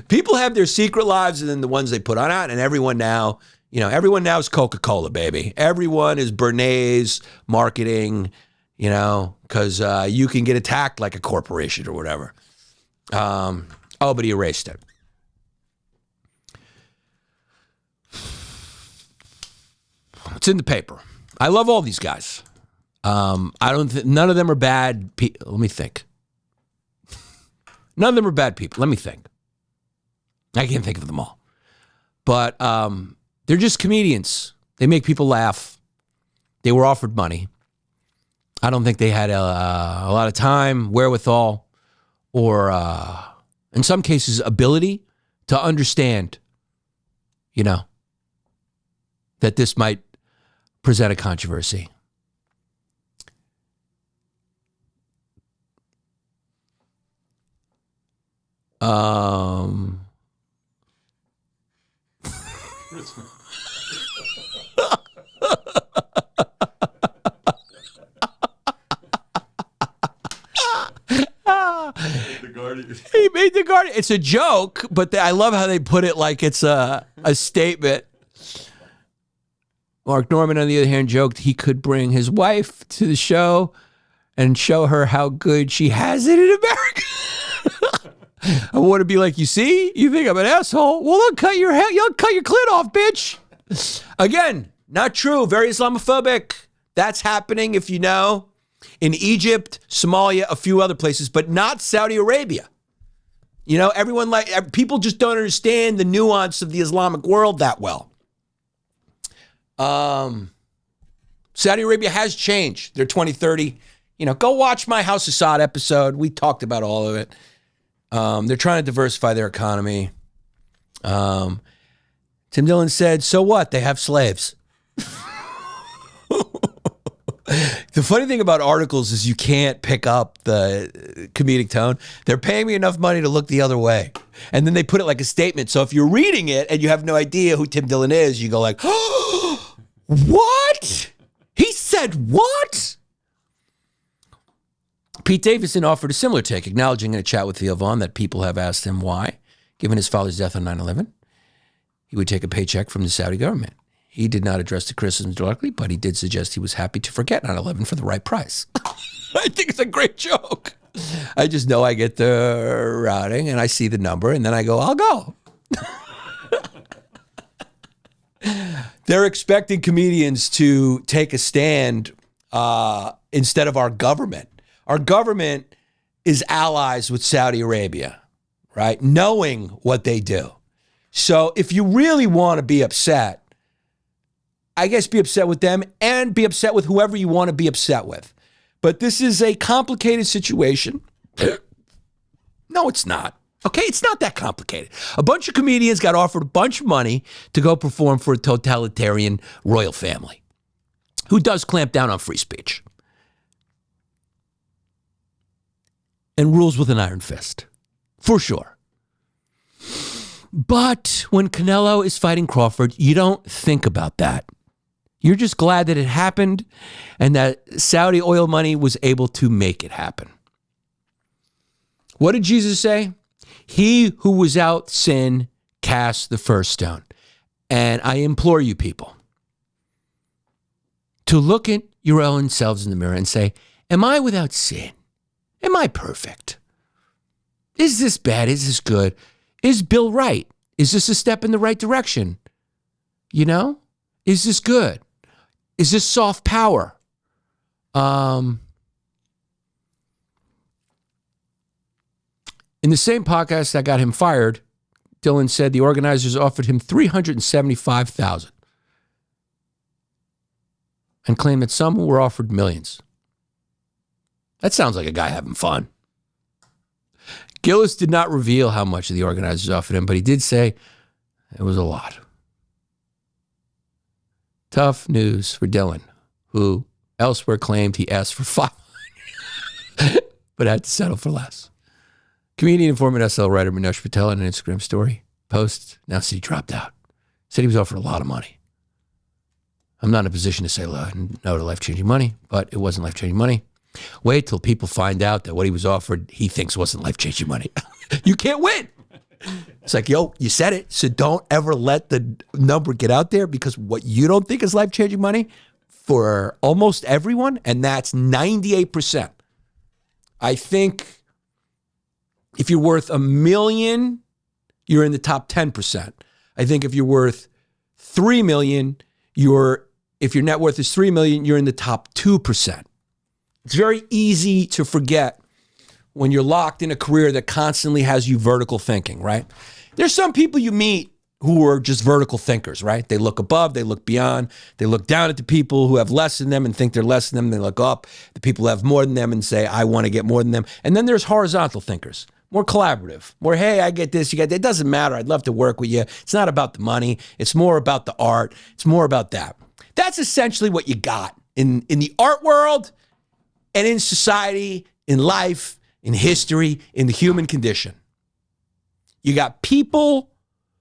People have their secret lives, and then the ones they put on out, and everyone now is Coca-Cola, baby. Everyone is Bernays marketing, because you can get attacked like a corporation or whatever. But he erased it. It's in the paper. I love all these guys. None of them are bad people. Let me think. None of them are bad people. Let me think. I can't think of them all. But they're just comedians. They make people laugh. They were offered money. I don't think they had a lot of time, wherewithal, or in some cases, ability to understand, that this might present a controversy. He made the Guardian. It's a joke, but I love how they put it like it's a statement. Mark Norman, on the other hand, joked he could bring his wife to the show and show her how good she has it in America. I want to be like, you see? You think I'm an asshole? Well, they'll cut your clit off, bitch. Again, not true. Very Islamophobic. That's happening, if you know. in Egypt, Somalia, a few other places, but not Saudi Arabia. You know, people just don't understand the nuance of the Islamic world that well. Saudi Arabia has changed their 2030. You know, go watch my House of Saud episode. We talked about all of it. They're trying to diversify their economy. Tim Dillon said, so what? They have slaves. The funny thing about articles is you can't pick up the comedic tone. They're paying me enough money to look the other way. And then they put it like a statement. So if you're reading it and you have no idea who Tim Dillon is, you go like, oh, what? He said what? Pete Davidson offered a similar take, acknowledging in a chat with Theo Vaughn that people have asked him why, given his father's death on 9/11, he would take a paycheck from the Saudi government. He did not address the criticisms directly, but he did suggest he was happy to forget 9/11 for the right price. I think it's a great joke. I just know I get the routing and I see the number and then I go, I'll go. They're expecting comedians to take a stand instead of our government. Our government is allies with Saudi Arabia, right? Knowing what they do. So if you really want to be upset, I guess be upset with them and be upset with whoever you want to be upset with. But this is a complicated situation. No, it's not. Okay, it's not that complicated. A bunch of comedians got offered a bunch of money to go perform for a totalitarian royal family who does clamp down on free speech and rules with an iron fist, for sure. But when Canelo is fighting Crawford, you don't think about that. You're just glad that it happened and that Saudi oil money was able to make it happen. What did Jesus say? He who was without sin cast the first stone. And I implore you people to look at your own selves in the mirror and say, am I without sin? Am I perfect? Is this bad? Is this good? Is Bill right? Is this a step in the right direction? You know? Is this good? Is this soft power? In the same podcast that got him fired, Dillon said the organizers offered him $375,000 and claimed that some were offered millions. That sounds like a guy having fun. Gillis did not reveal how much the organizers offered him, but he did say it was a lot. Tough news for Dillon, who elsewhere claimed he asked for $500, but had to settle for less. Comedian and former SL writer Manoj Patel in an Instagram story post announced he dropped out. Said he was offered a lot of money. I'm not in a position to say no to life-changing money, but it wasn't life-changing money. Wait till people find out that what he was offered, he thinks wasn't life-changing money. You can't win. It's like, yo, you said it, so don't ever let the number get out there, because what you don't think is life-changing money for almost everyone, and that's 98%. I think if you're worth $1 million, you're in the top 10%. I think if you're worth $3 million, if your net worth is $3 million, you're in the top 2%. It's very easy to forget when you're locked in a career that constantly has you vertical thinking, right? There's some people you meet who are just vertical thinkers, right? They look above, they look beyond, they look down at the people who have less than them and think they're less than them. They look up, the people who have more than them and say, I want to get more than them. And then there's horizontal thinkers, more collaborative, more, hey, I get this, you get that. It doesn't matter. I'd love to work with you. It's not about the money. It's more about the art. It's more about that. That's essentially what you got in the art world and in society, in life, in history, in the human condition. You got people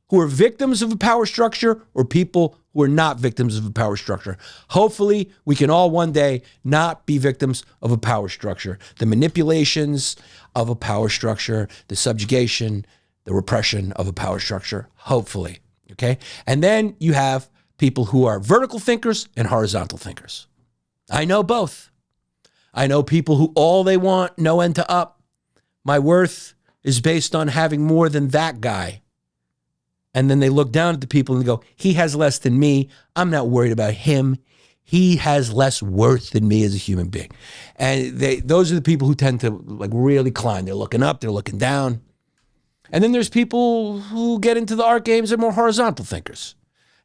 who are victims of a power structure or people who are not victims of a power structure. Hopefully, we can all one day not be victims of a power structure. The manipulations of a power structure, the subjugation, the repression of a power structure, hopefully, okay? And then you have people who are vertical thinkers and horizontal thinkers. I know both. I know people who all they want, no end to up. My worth is based on having more than that guy. And then they look down at the people and they go, he has less than me. I'm not worried about him. he has less worth than me as a human being. And those are the people who tend to like really climb. They're looking up, they're looking down. And then there's people who get into the art games and more horizontal thinkers.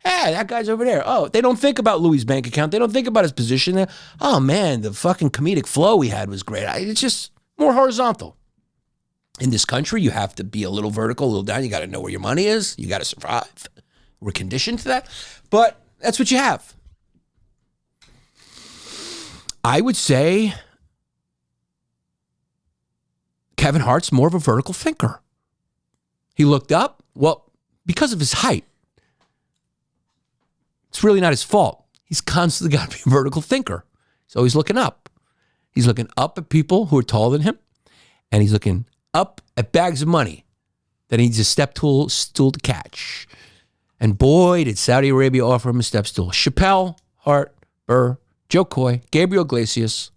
Hey, that guy's over there. Oh, they don't think about Louis' bank account. They don't think about his position. Oh man, the fucking comedic flow we had was great. It's just more horizontal. In this country, you have to be a little vertical, a little down. You got to know where your money is. You got to survive. We're conditioned to that. But that's what you have. I would say Kevin Hart's more of a vertical thinker. He looked up, well, because of his height. It's really not his fault. He's constantly got to be a vertical thinker. He's always looking up. He's looking up at people who are taller than him, and he's looking up at bags of money that he needs a stool to catch. And boy, did Saudi Arabia offer him a step stool. Chappelle, Hart, Burr, Joe Coy, Gabriel Iglesias,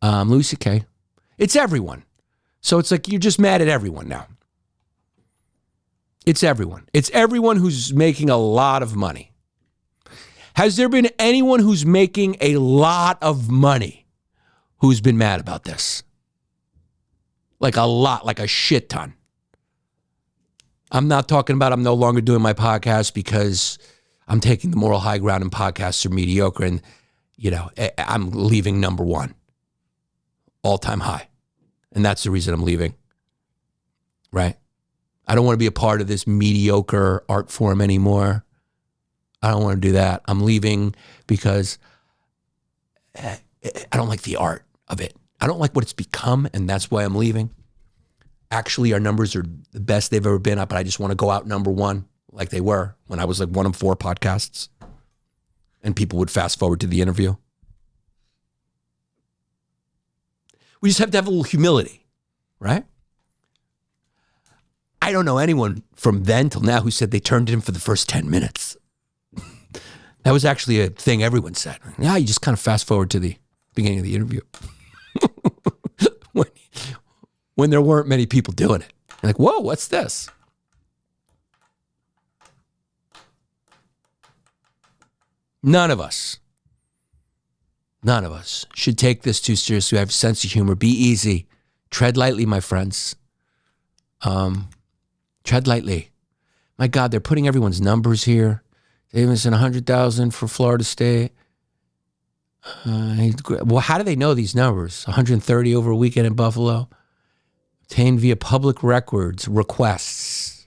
Louis C.K. It's everyone. So it's like you're just mad at everyone now. It's everyone. It's everyone who's making a lot of money. Has there been anyone who's making a lot of money who's been mad about this? Like a lot, like a shit ton. I'm not talking about I'm no longer doing my podcast because I'm taking the moral high ground and podcasts are mediocre and, you know, I'm leaving number one. All-time high. And that's the reason I'm leaving. Right? I don't want to be a part of this mediocre art form anymore. I don't want to do that. I'm leaving because I don't like the art of it. I don't like what it's become, and that's why I'm leaving. Actually, our numbers are the best they've ever been up, but I just want to go out number one like they were when I was like one of 4 podcasts and people would fast forward to the interview. We just have to have a little humility, right? I don't know anyone from then till now who said they turned in for the first 10 minutes. That was actually a thing everyone said. Yeah, you just kind of fast forward to the beginning of the interview. when there weren't many people doing it. You're like, whoa, what's this? None of us should take this too seriously. We have a sense of humor. Be easy. Tread lightly, my friends. Tread lightly. My God, they're putting everyone's numbers here. Davidson, 100,000 for Florida State. Well, how do they know these numbers? 130 over a weekend in Buffalo. Obtained via public records requests.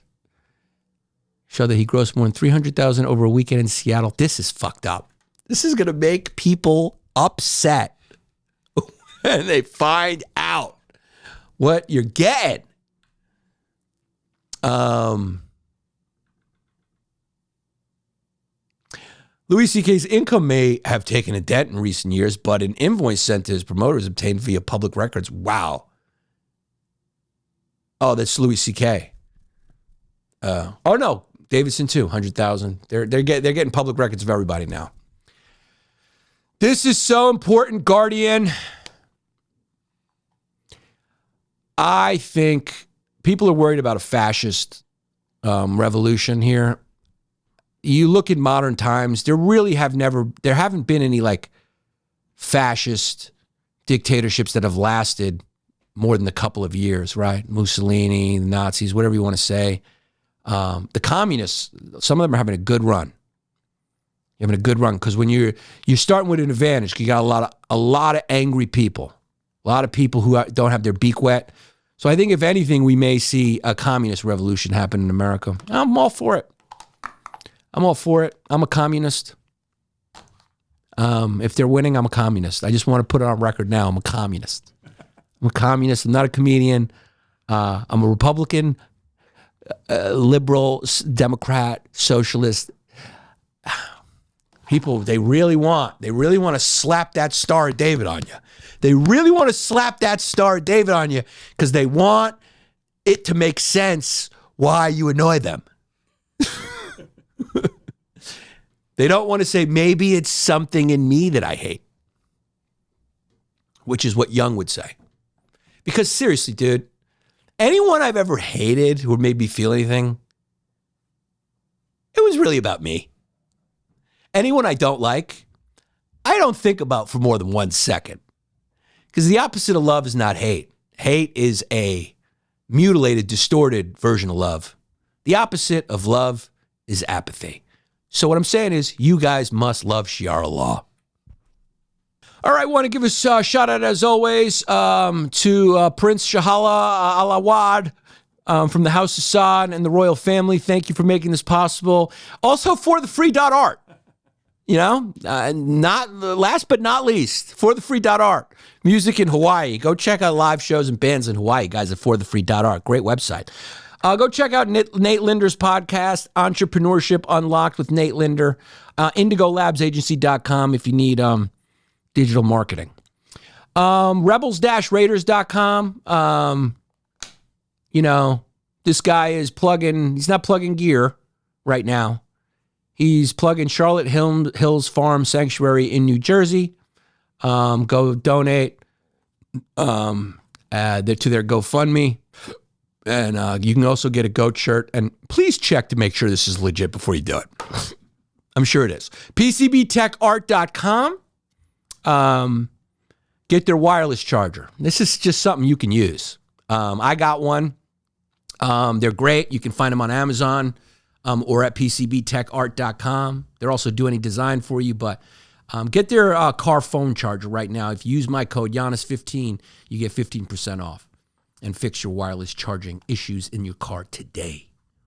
Show that he grossed more than 300,000 over a weekend in Seattle. This is fucked up. This is going to make people upset when they find out what you're getting. Louis C.K.'s income may have taken a dent in recent years, but an invoice sent to his promoters obtained via public records. Wow. Oh, that's Louis C.K. Oh no, Davidson too, 100,000. They're getting public records of everybody now. This is so important, Guardian. I think people are worried about a fascist revolution here. You look in modern times, there haven't been any like fascist dictatorships that have lasted more than a couple of years, right? Mussolini, the Nazis, whatever you want to say. The communists, some of them are having a good run. You're having a good run because when you're starting with an advantage, you got a lot of angry people, a lot of people who don't have their beak wet. So I think if anything, we may see a communist revolution happen in America. I'm all for it. I'm all for it. I'm a communist. If they're winning, I'm a communist. I just want to put it on record now. I'm a communist. I'm a communist. I'm not a comedian. I'm a Republican, liberal, Democrat, socialist. People, they really want to slap that Star of David on you. They really want to slap that Star of David on you because they want it to make sense why you annoy them. They don't want to say, maybe it's something in me that I hate, which is what Young would say. Because seriously, dude, anyone I've ever hated who made me feel anything, it was really about me. Anyone I don't like, I don't think about for more than 1 second. Because the opposite of love is not hate. Hate is a mutilated, distorted version of love. The opposite of love is apathy. So what I'm saying is you guys must love Shiara Law. All right, want to give a shout out, as always, to Prince Shahala Alawad from the House of Saud and the royal family. Thank you for making this possible. Also for the free.art. You know, not last but not least, for the free.art. Music in Hawaii. Go check out live shows and bands in Hawaii, guys, at for the free.art. Great website. Go check out Nate Linder's podcast, Entrepreneurship Unlocked with Nate Linder. IndigoLabsAgency.com if you need digital marketing. Rebels-Raiders.com. You know, this guy is he's not plugging gear right now. He's plugging Charlotte Hills Farm Sanctuary in New Jersey. Go donate to their GoFundMe. And you can also get a goat shirt. And please check to make sure this is legit before you do it. I'm sure it is. PCBTechArt.com. Get their wireless charger. This is just something you can use. I got one. They're great. You can find them on Amazon or at PCBTechArt.com. They're also doing any design for you, but get their car phone charger right now. If you use my code Yannis15, you get 15% off and fix your wireless charging issues in your car today.